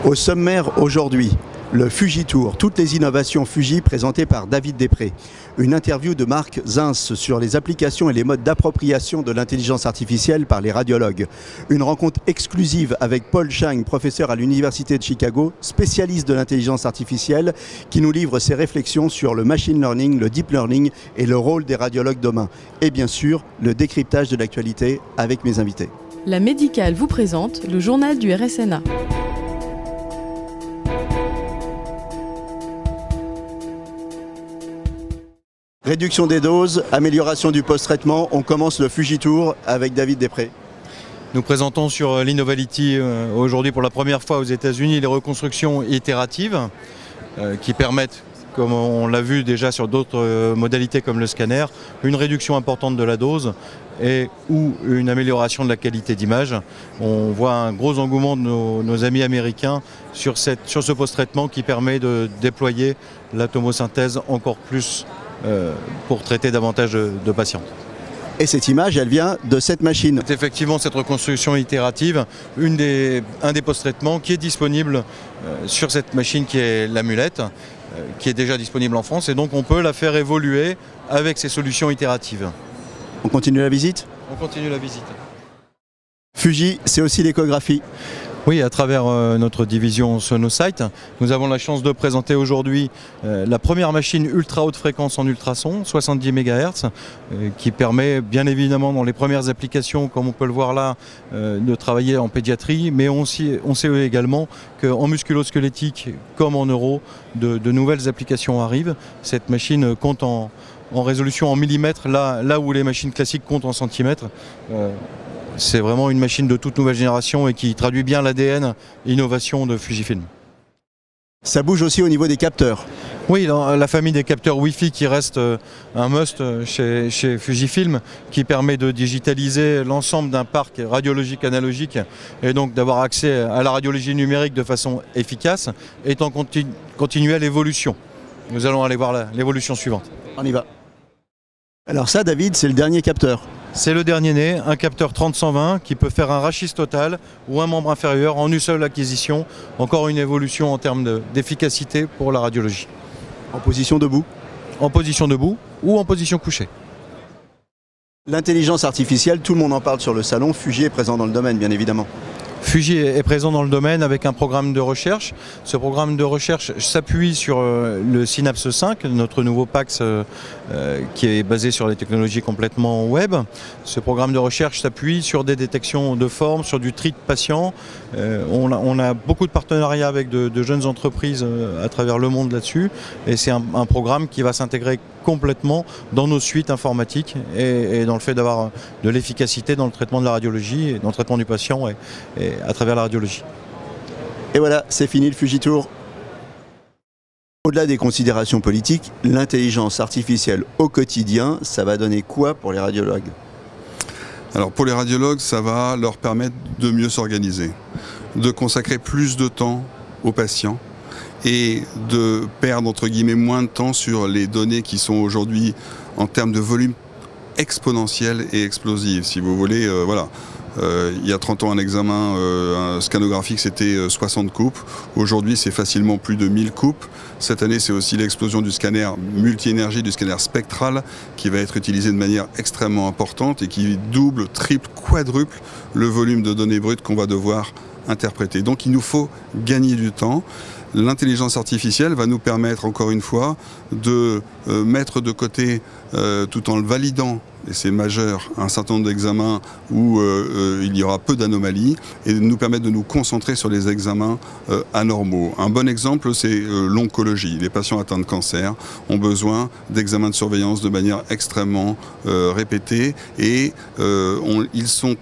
Au sommaire aujourd'hui, le Fujitour, toutes les innovations Fuji présentées par David Després. Une interview de Marc Zins sur les applications et les modes d'appropriation de l'intelligence artificielle par les radiologues. Une rencontre exclusive avec Paul Chang, professeur à l'Université de Chicago, spécialiste de l'intelligence artificielle, qui nous livre ses réflexions sur le machine learning, le deep learning et le rôle des radiologues demain. Et bien sûr, le décryptage de l'actualité avec mes invités. La Médicale vous présente le journal du RSNA. Réduction des doses, amélioration du post-traitement, on commence le Fujitour avec David Després. Nous présentons sur l'Innovality aujourd'hui pour la première fois aux États-Unis les reconstructions itératives qui permettent, comme on l'a vu déjà sur d'autres modalités comme le scanner, une réduction importante de la dose et ou une amélioration de la qualité d'image. On voit un gros engouement de nos amis américains sur ce post-traitement qui permet de déployer la tomosynthèse encore plus pour traiter davantage de patients. Et cette image, elle vient de cette machine. C'est effectivement cette reconstruction itérative, un des post-traitements qui est disponible sur cette machine qui est l'Amulette, qui est déjà disponible en France, et donc on peut la faire évoluer avec ces solutions itératives. On continue la visite ? On continue la visite. Fuji, c'est aussi l'échographie. Oui, à travers notre division Sonosite, nous avons la chance de présenter aujourd'hui la première machine ultra haute fréquence en ultrason, 70 MHz, qui permet bien évidemment dans les premières applications, comme on peut le voir là, de travailler en pédiatrie, mais on sait également qu'en musculo-squelettique comme en neuro, de nouvelles applications arrivent. Cette machine compte en résolution en millimètres, là où les machines classiques comptent en centimètres. C'est vraiment une machine de toute nouvelle génération et qui traduit bien l'ADN innovation de Fujifilm. Ça bouge aussi au niveau des capteurs. Oui, la famille des capteurs Wi-Fi qui reste un must chez Fujifilm, qui permet de digitaliser l'ensemble d'un parc radiologique analogique et donc d'avoir accès à la radiologie numérique de façon efficace, est en continuelle évolution. Nous allons aller voir l'évolution suivante. On y va. Alors ça, David, c'est le dernier capteur. C'est le dernier né, un capteur 30-120 qui peut faire un rachis total ou un membre inférieur en une seule acquisition. Encore une évolution en termes d'efficacité pour la radiologie. En position debout ? En position debout ou en position couchée. L'intelligence artificielle, tout le monde en parle sur le salon. Fuji est présent dans le domaine, bien évidemment. Fuji est présent dans le domaine avec un programme de recherche. Ce programme de recherche s'appuie sur le Synapse 5, notre nouveau PACS qui est basé sur les technologies complètement web. Ce programme de recherche s'appuie sur des détections de forme, sur du tri de patients. On a beaucoup de partenariats avec de jeunes entreprises à travers le monde là-dessus. Et c'est un programme qui va s'intégrer complètement dans nos suites informatiques et dans le fait d'avoir de l'efficacité dans le traitement de la radiologie, et dans le traitement du patient et à travers la radiologie. Et voilà, c'est fini le Fujitour. Au-delà des considérations politiques, l'intelligence artificielle au quotidien, ça va donner quoi pour les radiologues ? Alors pour les radiologues, ça va leur permettre de mieux s'organiser, de consacrer plus de temps aux patients et de perdre entre guillemets moins de temps sur les données qui sont aujourd'hui en termes de volume exponentiel et explosif. Si vous voulez, voilà. Il y a 30 ans, un examen un scanographique, c'était 60 coupes. Aujourd'hui, c'est facilement plus de 1000 coupes. Cette année, c'est aussi l'explosion du scanner multi-énergie, du scanner spectral, qui va être utilisé de manière extrêmement importante et qui double, triple, quadruple le volume de données brutes qu'on va devoir interpréter. Donc, il nous faut gagner du temps. L'intelligence artificielle va nous permettre, encore une fois, de mettre de côté, tout en le validant, et c'est majeur, un certain nombre d'examens où il y aura peu d'anomalies, et de nous permettre de nous concentrer sur les examens anormaux. Un bon exemple, c'est l'oncologie. Les patients atteints de cancer ont besoin d'examens de surveillance de manière extrêmement répétée, et ils sont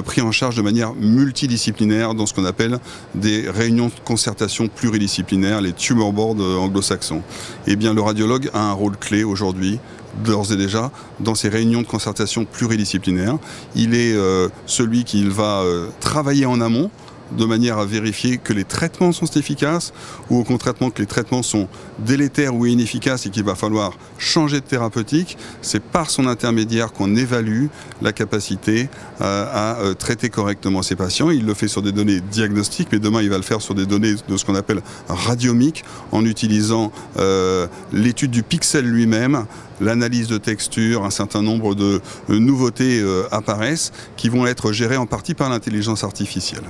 pris en charge de manière multidisciplinaire dans ce qu'on appelle des réunions de concertation pluridisciplinaires, les tumor boards anglo-saxons. Eh bien, le radiologue a un rôle clé aujourd'hui, d'ores et déjà, dans ces réunions de concertation pluridisciplinaires. Il est celui qui va travailler en amont de manière à vérifier que les traitements sont efficaces ou au contraire que les traitements sont délétères ou inefficaces et qu'il va falloir changer de thérapeutique. C'est par son intermédiaire qu'on évalue la capacité à traiter correctement ces patients. Il le fait sur des données diagnostiques, mais demain il va le faire sur des données de ce qu'on appelle radiomiques, en utilisant l'étude du pixel lui-même, l'analyse de texture, un certain nombre de nouveautés apparaissent qui vont être gérées en partie par l'intelligence artificielle.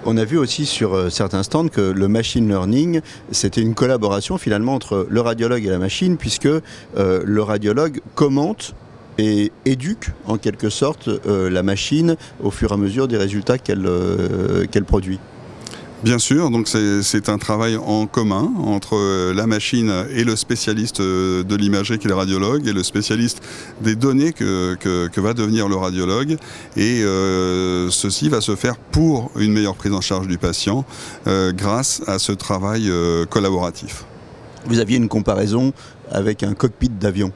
On a vu aussi sur certains stands que le machine learning, c'était une collaboration finalement entre le radiologue et la machine, puisque le radiologue commente et éduque en quelque sorte la machine au fur et à mesure des résultats qu'elle produit. Bien sûr, donc c'est un travail en commun entre la machine et le spécialiste de l'imagerie qui est le radiologue et le spécialiste des données que va devenir le radiologue, et ceci va se faire pour une meilleure prise en charge du patient grâce à ce travail collaboratif. Vous aviez une comparaison avec un cockpit d'avion.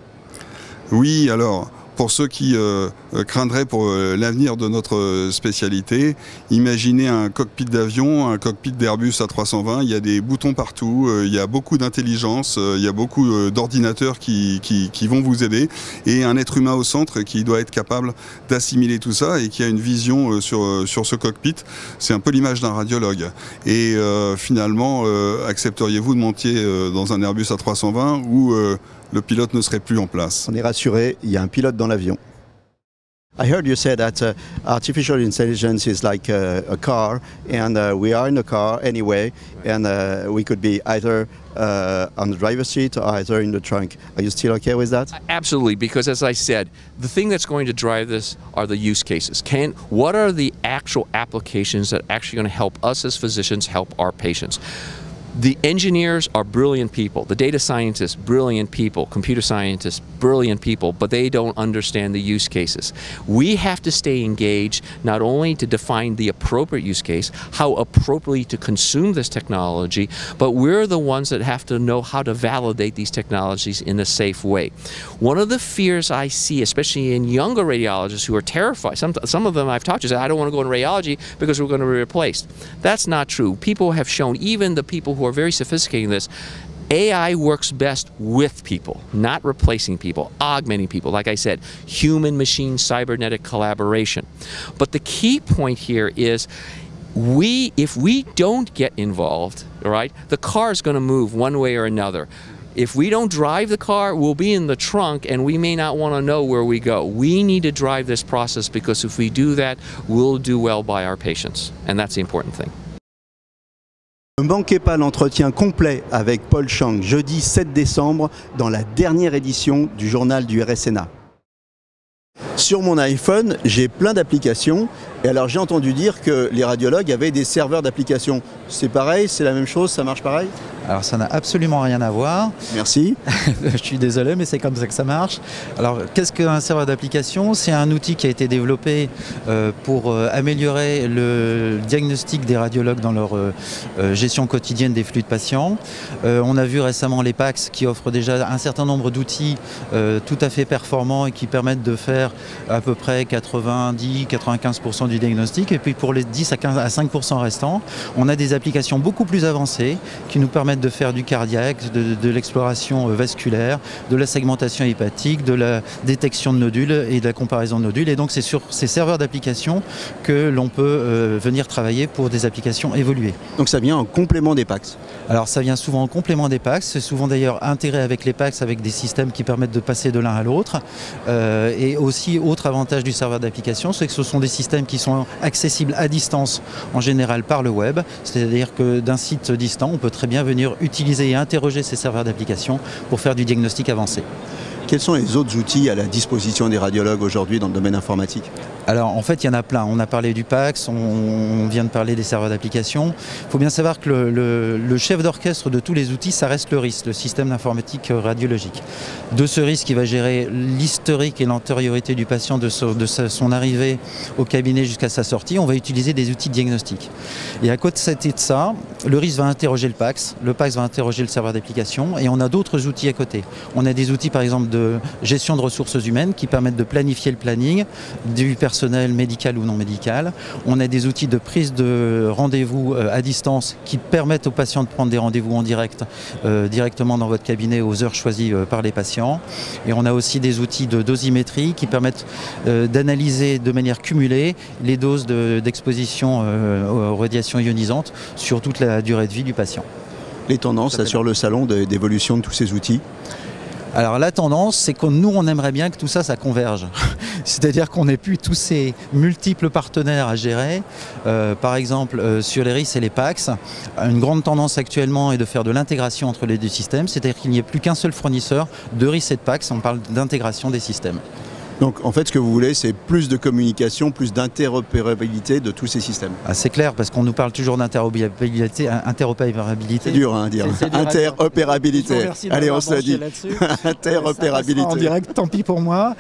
Oui, alors pour ceux qui craindraient pour l'avenir de notre spécialité, imaginez un cockpit d'avion, un cockpit d'Airbus A320, il y a des boutons partout, il y a beaucoup d'intelligence, il y a beaucoup d'ordinateurs qui vont vous aider, et un être humain au centre qui doit être capable d'assimiler tout ça et qui a une vision sur ce cockpit. C'est un peu l'image d'un radiologue. Et finalement, accepteriez-vous de monter dans un Airbus A320 où le pilote ne serait plus en place? On est rassuré, il y a un pilote dans l'avion. I heard you say that artificial intelligence is like a car, and we are in a car anyway, and we could be either on the driver's seat or either in the trunk. Are you still okay with that? Absolutely, because as I said, the thing that's going to drive this are the use cases. What are the actual applications that are actually going to help us as physicians help our patients? The engineers are brilliant people. The data scientists, brilliant people. Computer scientists, brilliant people, but they don't understand the use cases. We have to stay engaged not only to define the appropriate use case, how appropriately to consume this technology, but we're the ones that have to know how to validate these technologies in a safe way. One of the fears I see, especially in younger radiologists who are terrified, some of them I've talked to say, I don't want to go into radiology because we're going to be replaced. That's not true. People have shown, even the people who are very sophisticated in this, AI works best with people, not replacing people, augmenting people. Like I said, human-machine cybernetic collaboration. But the key point here is if we don't get involved, all right, the car is going to move one way or another. If we don't drive the car, we'll be in the trunk and we may not want to know where we go. We need to drive this process, because if we do that, we'll do well by our patients. And that's the important thing. Ne manquez pas l'entretien complet avec Paul Chang, jeudi 7 décembre, dans la dernière édition du journal du RSNA. Sur mon iPhone, j'ai plein d'applications, et alors j'ai entendu dire que les radiologues avaient des serveurs d'applications. C'est pareil, c'est la même chose, ça marche pareil? Alors ça n'a absolument rien à voir. Merci. Je suis désolé, mais c'est comme ça que ça marche. Alors qu'est-ce qu'un serveur d'application? C'est un outil qui a été développé pour améliorer le diagnostic des radiologues dans leur gestion quotidienne des flux de patients. On a vu récemment les PACS qui offrent déjà un certain nombre d'outils tout à fait performants et qui permettent de faire à peu près 90-95% du diagnostic. Et puis pour les 10 à 5% restants, on a des applications beaucoup plus avancées qui nous permettent de faire du cardiaque, de l'exploration vasculaire, de la segmentation hépatique, de la détection de nodules et de la comparaison de nodules. Et donc c'est sur ces serveurs d'application que l'on peut venir travailler pour des applications évoluées. Donc ça vient en complément des PACS? Alors ça vient souvent en complément des PACS, c'est souvent d'ailleurs intégré avec les PACS, avec des systèmes qui permettent de passer de l'un à l'autre. Et aussi, autre avantage du serveur d'application, c'est que ce sont des systèmes qui sont accessibles à distance, en général par le web. C'est-à-dire que d'un site distant, on peut très bien venir utiliser et interroger ces serveurs d'application pour faire du diagnostic avancé. Quels sont les autres outils à la disposition des radiologues aujourd'hui dans le domaine informatique? Alors en fait il y en a plein, on a parlé du PACS, on vient de parler des serveurs d'application. Il faut bien savoir que le chef d'orchestre de tous les outils, ça reste le RIS, le système d'informatique radiologique. De ce RIS qui va gérer l'historique et l'antériorité du patient de son arrivée au cabinet jusqu'à sa sortie, on va utiliser des outils de diagnostic. Et à côté de ça, le RIS va interroger le PACS va interroger le serveur d'application, et on a d'autres outils à côté. On a des outils par exemple de gestion de ressources humaines qui permettent de planifier le planning du personnel personnel, médical ou non médical. On a des outils de prise de rendez-vous à distance qui permettent aux patients de prendre des rendez-vous en direct, directement dans votre cabinet aux heures choisies par les patients. Et on a aussi des outils de dosimétrie qui permettent d'analyser de manière cumulée les doses d'exposition aux radiations ionisantes sur toute la durée de vie du patient. Les tendances là, sur le salon d'évolution de tous ces outils? Alors la tendance, c'est que nous, on aimerait bien que tout ça, ça converge. C'est-à-dire qu'on n'ait plus tous ces multiples partenaires à gérer. Par exemple, sur les RIS et les PACS, une grande tendance actuellement est de faire de l'intégration entre les deux systèmes. C'est-à-dire qu'il n'y ait plus qu'un seul fournisseur de RIS et de PACS. On parle d'intégration des systèmes. Donc en fait ce que vous voulez c'est plus de communication, plus d'interopérabilité de tous ces systèmes. Ah, c'est clair parce qu'on nous parle toujours d'interopérabilité. C'est dur à dire. Interopérabilité. Allez on se le dit. Interopérabilité. En direct, tant pis pour moi.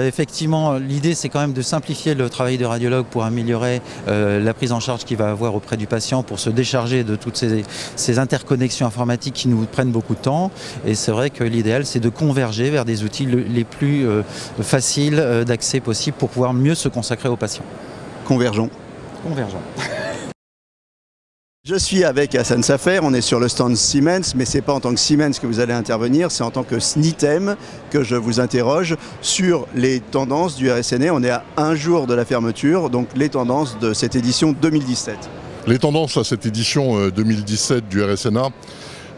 Effectivement l'idée c'est quand même de simplifier le travail de radiologue pour améliorer la prise en charge qu'il va avoir auprès du patient pour se décharger de toutes ces interconnexions informatiques qui nous prennent beaucoup de temps. Et c'est vrai que l'idéal c'est de converger vers des outils les plus facile d'accès possible pour pouvoir mieux se consacrer aux patients. Convergent. Je suis avec Hassan Safer, on est sur le stand Siemens, mais ce n'est pas en tant que Siemens que vous allez intervenir, c'est en tant que SNITEM que je vous interroge sur les tendances du RSNA. On est à un jour de la fermeture, donc les tendances de cette édition 2017. Les tendances à cette édition 2017 du RSNA,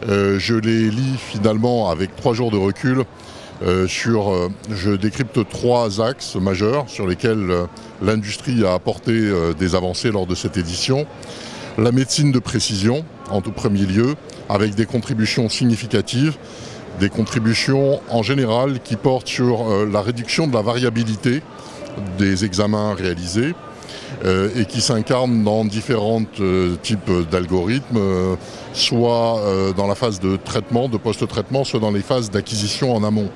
je les lis finalement avec 3 jours de recul. Je décrypte 3 axes majeurs sur lesquels l'industrie a apporté des avancées lors de cette édition. La médecine de précision, en tout premier lieu, avec des contributions significatives, des contributions en général qui portent sur la réduction de la variabilité des examens réalisés et qui s'incarnent dans différents types d'algorithmes, soit dans la phase de traitement, de post-traitement, soit dans les phases d'acquisition en amont.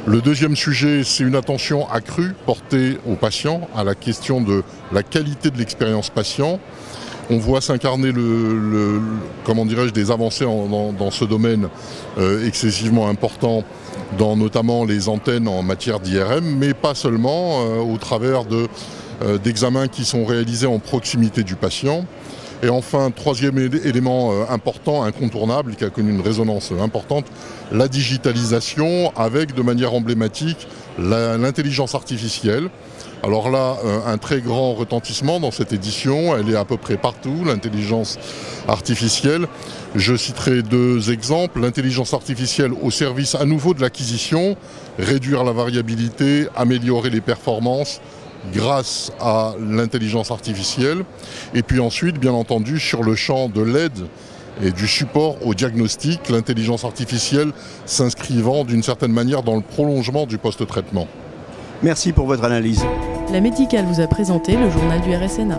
Le deuxième sujet, c'est une attention accrue portée aux patients, à la question de la qualité de l'expérience patient. On voit s'incarner des avancées dans ce domaine excessivement important, dans notamment les antennes en matière d'IRM, mais pas seulement, au travers d'examens qui sont réalisés en proximité du patient. Et enfin, troisième élément important, incontournable, qui a connu une résonance importante, la digitalisation avec de manière emblématique l'intelligence artificielle. Alors là, un très grand retentissement dans cette édition, elle est à peu près partout, l'intelligence artificielle. Je citerai 2 exemples, l'intelligence artificielle au service à nouveau de l'acquisition, réduire la variabilité, améliorer les performances, grâce à l'intelligence artificielle, et puis ensuite, bien entendu, sur le champ de l'aide et du support au diagnostic, l'intelligence artificielle s'inscrivant d'une certaine manière dans le prolongement du post-traitement. Merci pour votre analyse. La Médicale vous a présenté le journal du RSNA.